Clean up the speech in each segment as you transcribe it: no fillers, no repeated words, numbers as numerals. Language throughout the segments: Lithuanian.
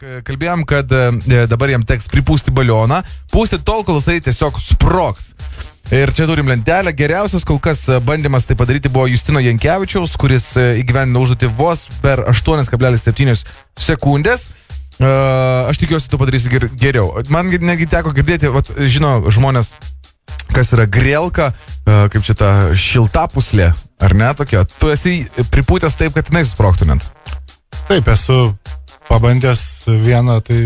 Kalbėjom, kad dabar jam teks pripūsti balioną, pūsti tol, kol jisai tiesiog sprogs. Ir čia turim lentelę. Geriausias kol kas bandymas tai padaryti buvo Justino Jankevičiaus, kuris įgyvendino užduotį vos per 8,7 sekundės. Aš tikiuosi, tu padarysi geriau. Man negi teko girdėti, žino žmonės, kas yra grelka, kaip čia ta šiltapuslė, ar ne tokia. Tu esi pripūtęs taip, kad jinai susprogtų net. Taip, esu pabandęs vieną, tai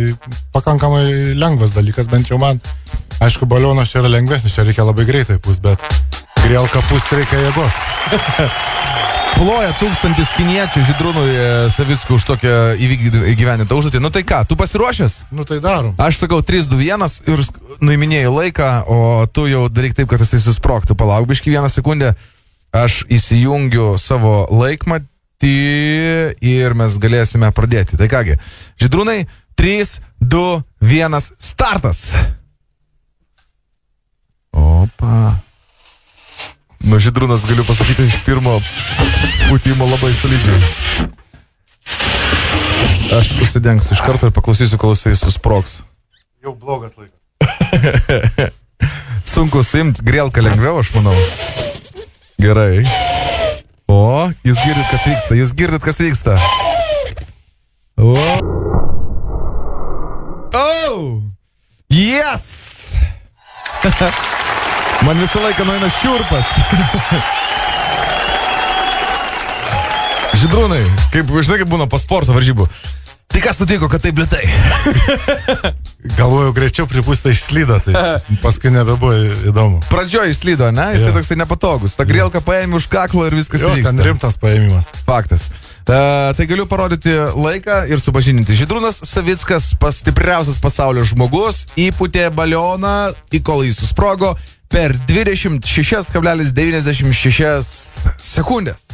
pakankamai lengvas dalykas, bent jau man. Aišku, balionas čia yra lengvesnis, čia reikia labai greitai pūst, bet grelka pūst reikia jėgos. Ploja 1000 kiniečių Žydrūnui Savickui už tokią įgyvendintą užduotį. Nu tai ką, tu pasiruošęs? Nu tai darom. Aš sakau 3, 2, 1 ir nuiminėjau laiką, o tu jau daryk taip, kad jisai susprogtų. Palauk biškį 1 sekundę. Aš įsijungiu savo laikmatį ir mes galėsime pradėti. Tai kągi, Žydrūnai, 3, 2, 1, startas! Opa. Nu, Žydrūnas, galiu pasakyti, iš pirmo pūtimo labai solidžiai. Aš pasidengsiu iš karto ir paklausysiu, kol jisai susprogs. Jau blogas laikas. Sunku suimti, grelka lengviau, aš manau. Gerai. O, jūs girdit, kas vyksta. O. Oh! Yes! Man visą laiką nueina šiurpas. Žydrūnai, žinai, kaip būna po sporto varžybų. Tai kas nutiko, kad taip lėtai? Galvojau, greičiau pripūstą išslydo, tai paskui nebebuvo įdomu. Pradžioje išslydo, ne? Jisai toksai nepatogus. Ta grelka paėmė už kaklo ir viskas vyksta. Ten rimtas paėmimas. Faktas. Tai galiu parodyti laiką ir supažindinti. Žydrūnas Savickas, stipriausias pasaulio žmogus, įpūtė balioną, kol jis susprogo per 26,96 sekundės.